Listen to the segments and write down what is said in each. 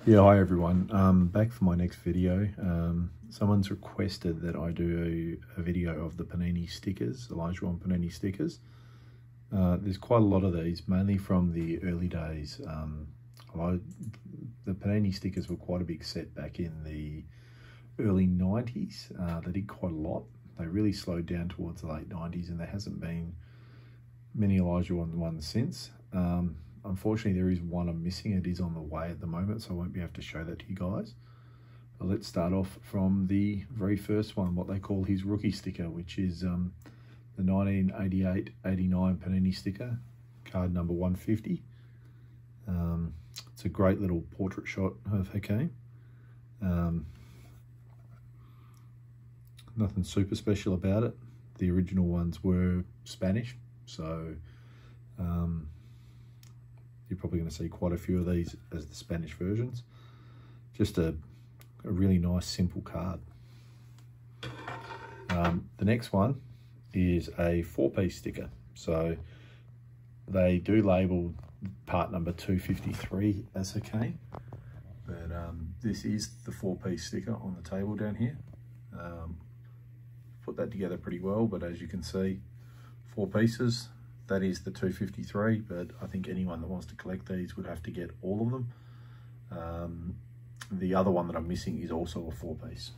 Yeah, hi everyone. Back for my next video. Someone's requested that I do a video of the Panini stickers, Olajuwon Panini stickers. There's quite a lot of these, mainly from the early days. The Panini stickers were quite a big set back in the early 90s. They did quite a lot. They really slowed down towards the late 90s, and there hasn't been many Olajuwon ones since. Unfortunately, there is one I'm missing. It is on the way at the moment, so I won't be able to show that to you guys. But let's start off from the very first one, what they call his rookie sticker, which is the 1988-89 Panini sticker, card number 150. It's a great little portrait shot of Hakeem. Nothing super special about it. The original ones were Spanish, so you're probably going to see quite a few of these as the Spanish versions. Just a really nice, simple card. The next one is a 4-piece sticker. So they do label part number 253 as Hakeem, but this is the 4-piece sticker on the table down here. Put that together pretty well, but as you can see, 4 pieces. That is the 253, but I think anyone that wants to collect these would have to get all of them. The other one that I'm missing is also a 4-piece.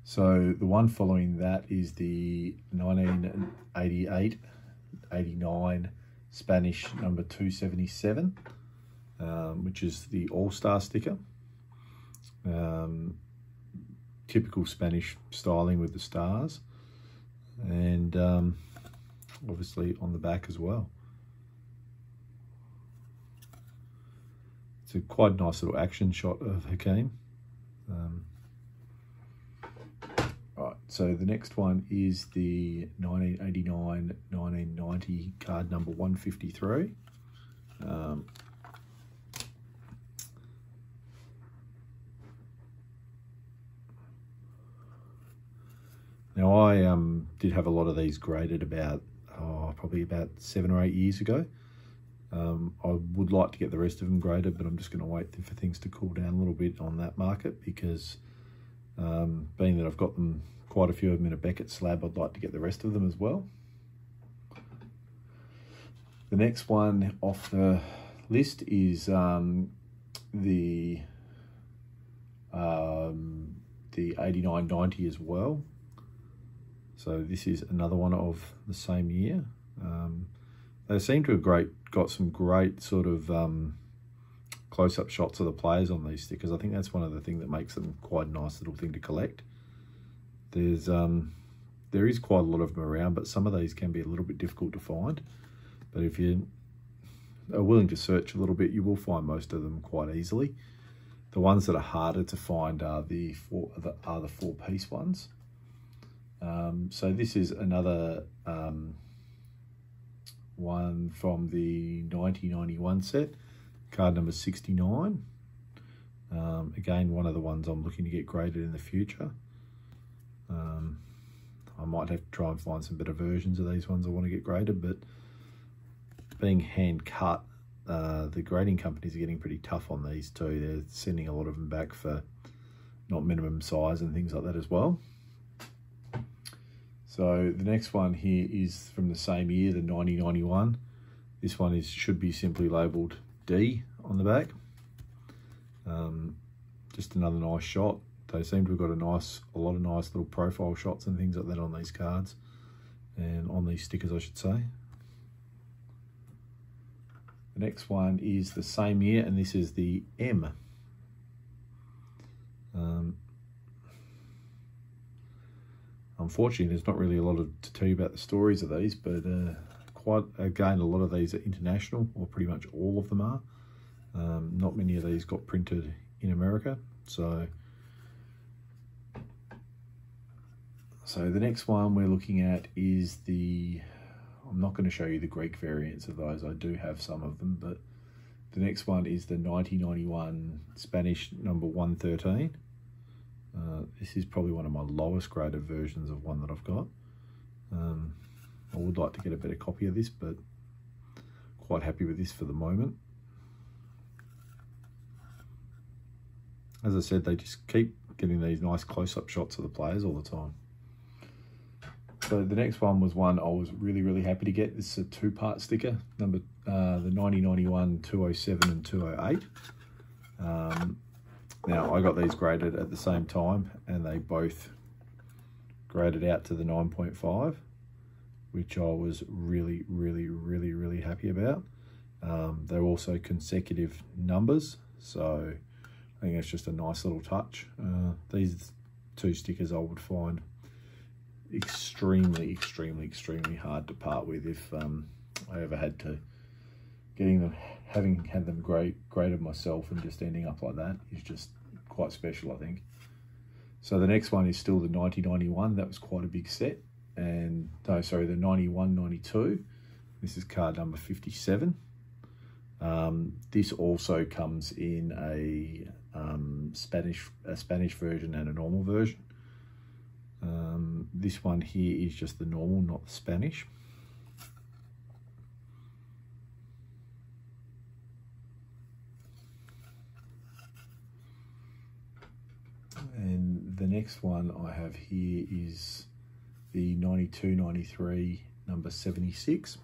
So the one following that is the 1988-89 Spanish number 277, which is the All-Star sticker. Typical Spanish styling with the stars, and obviously on the back as well. It's a quite nice little action shot of Hakeem. Right, so the next one is the 1989-1990 card number 153. Now I did have a lot of these graded about, probably about 7 or 8 years ago. I would like to get the rest of them graded, but I'm just going to wait for things to cool down a little bit on that market, because being that I've got them, quite a few of them in a Beckett slab, I'd like to get the rest of them as well. The next one off the list is the 89-90 as well. So this is another one of the same year. They seem to have got some great sort of close-up shots of the players on these stickers. I think that's one of the things that makes them quite a nice little thing to collect. There is quite a lot of them around, but some of these can be a little bit difficult to find. But if you are willing to search a little bit, you will find most of them quite easily. The ones that are harder to find are the 4-piece ones. So this is another one from the 1991 set, card number 69. Again, one of the ones I'm looking to get graded in the future. I might have to try and find some better versions of these ones I want to get graded, but being hand cut, the grading companies are getting pretty tough on these too. They're sending a lot of them back for not minimum size and things like that as well. So the next one here is from the same year, the 1991. This one should be simply labelled D on the back. Just another nice shot. They seem to have got a lot of nice little profile shots and things like that on these cards, and on these stickers, I should say. The next one is the same year, and this is the M. Unfortunately, there's not really a lot to tell you about the stories of these, but again, a lot of these are international, or pretty much all of them are. Not many of these got printed in America, so the next one we're looking at is I'm not going to show you the Greek variants of those. I do have some of them, but the next one is the 1991 Spanish number 113. This is probably one of my lowest graded versions of one that I've got. I would like to get a better copy of this, but quite happy with this for the moment. As I said, they just keep getting these nice close-up shots of the players all the time. So the next one was one I was really happy to get. This is a two-part sticker, the 9091, 207 and 208. Now I got these graded at the same time, and they both graded out to the 9.5, which I was really happy about. They're also consecutive numbers, so I think it's just a nice little touch. These two stickers I would find extremely hard to part with if I ever had to. Having had them graded myself and just ending up like that is just quite special, I think. So the next one is still the 9091. That was quite a big set. And no, sorry, the 9192. This is card number 57. This also comes in a Spanish version and a normal version. This one here is just the normal, not the Spanish. And the next one I have here is the 92-93 number 76.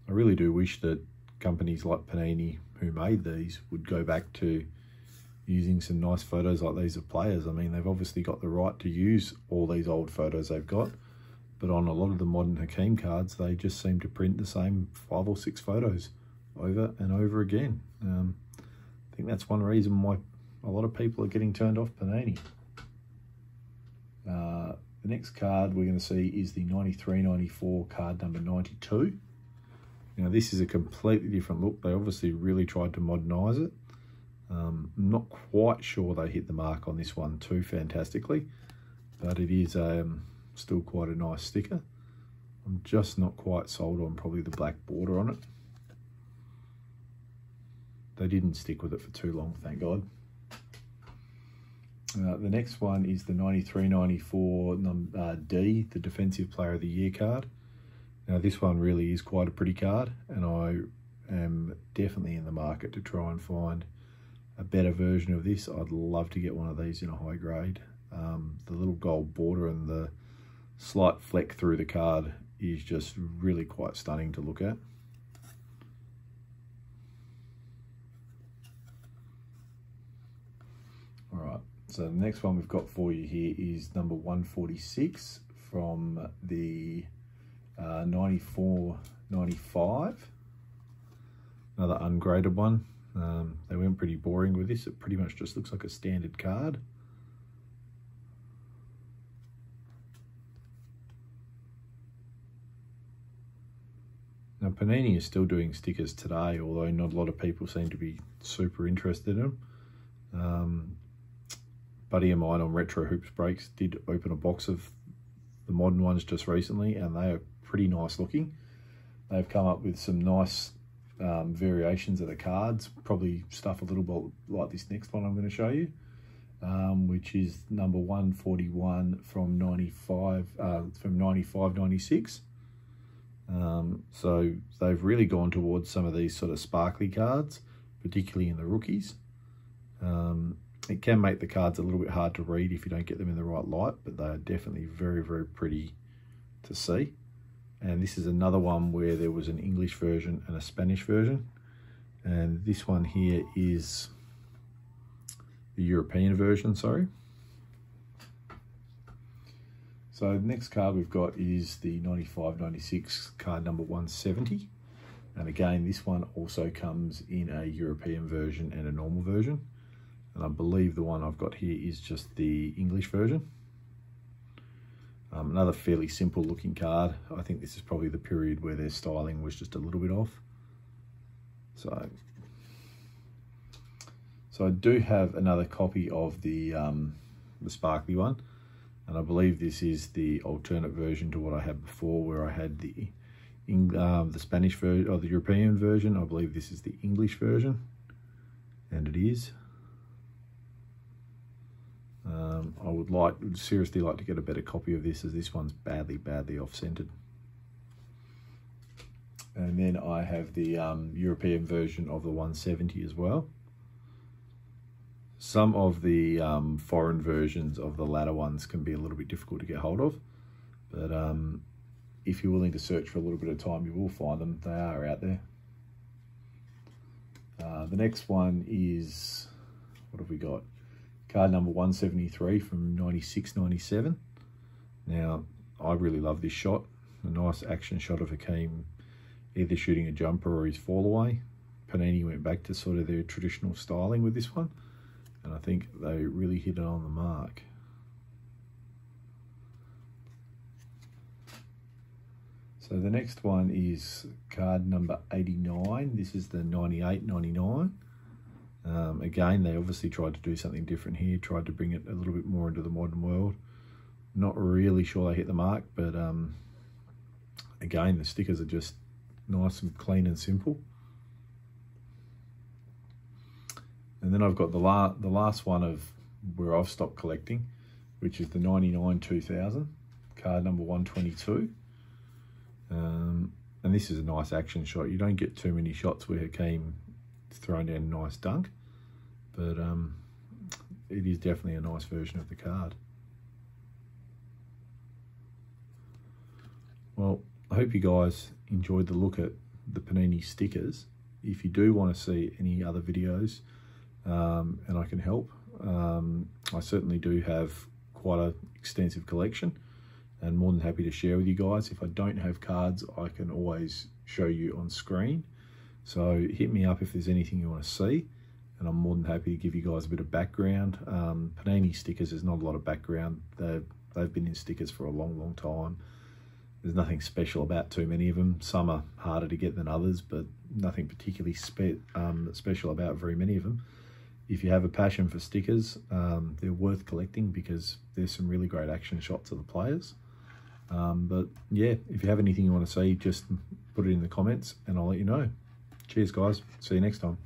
I really do wish that companies like Panini, who made these, would go back to using some nice photos like these of players. I mean, they've obviously got the right to use all these old photos they've got, but on a lot of the modern Hakeem cards, they just seem to print the same 5 or 6 photos over and over again. I think that's one reason why a lot of people are getting turned off Panini. The next card we're going to see is the 93-94 card number 92. Now this is a completely different look. They obviously really tried to modernise it. I'm not quite sure they hit the mark on this one too fantastically, but it is still quite a nice sticker. I'm just not quite sold on probably the black border on it. They didn't stick with it for too long, thank God. The next one is the 93-94 D, the Defensive Player of the Year card. Now this one really is quite a pretty card, and I am definitely in the market to try and find a better version of this. I'd love to get one of these in a high grade. The little gold border and the slight fleck through the card is just really quite stunning to look at. All right, so the next one we've got for you here is number 146 from the 94-95, another ungraded one. They went pretty boring with this. It pretty much just looks like a standard card. Now Panini is still doing stickers today, although not a lot of people seem to be super interested in them. Buddy of mine on Retro Hoops Breaks did open a box of the modern ones just recently, and they are pretty nice looking. They've come up with some nice variations of the cards, probably stuff a little bit like this next one I'm going to show you, which is number 141 from 95-96. So they've really gone towards some of these sort of sparkly cards, particularly in the rookies. It can make the cards a little bit hard to read if you don't get them in the right light, but they are definitely very pretty to see. And this is another one where there was an English version and a Spanish version. And this one here is the European version, sorry. So the next card we've got is the 95-96 card number 170. And again, this one also comes in a European version and a normal version. And I believe the one I've got here is just the English version. Another fairly simple looking card. I think this is probably the period where their styling was just a little bit off. So I do have another copy of the sparkly one, and I believe this is the alternate version to what I had before, where I had the Spanish version or the European version. I believe this is the English version, and it is. I would seriously like to get a better copy of this, as this one's badly off-centered. And then I have the European version of the 170 as well. Some of the foreign versions of the latter ones can be a little bit difficult to get hold of, but if you're willing to search for a little bit of time, you will find them. They are out there. The next one is, what have we got? Card number 173 from 96-97. Now, I really love this shot. A nice action shot of Hakeem either shooting a jumper or his fall away. Panini went back to sort of their traditional styling with this one, and I think they really hit it on the mark. So the next one is card number 89. This is the 98-99. Again, they obviously tried to do something different here, tried to bring it a little bit more into the modern world. Not really sure they hit the mark, but again, the stickers are just nice and clean and simple. And then I've got the last one of where I've stopped collecting, which is the 99-2000, card number 122. And this is a nice action shot. You don't get too many shots where Hakeem thrown down a nice dunk, but it is definitely a nice version of the card. Well, I hope you guys enjoyed the look at the Panini stickers. If you do want to see any other videos and I can help, I certainly do have quite an extensive collection and more than happy to share with you guys. If I don't have cards, I can always show you on screen. So hit me up if there's anything you want to see, and I'm more than happy to give you guys a bit of background. Panini stickers, there's not a lot of background. They've been in stickers for a long time. There's nothing special about too many of them. Some are harder to get than others, but nothing particularly special about very many of them. If you have a passion for stickers, they're worth collecting because there's some really great action shots of the players. But yeah, if you have anything you want to see, just put it in the comments and I'll let you know. Cheers guys, see you next time.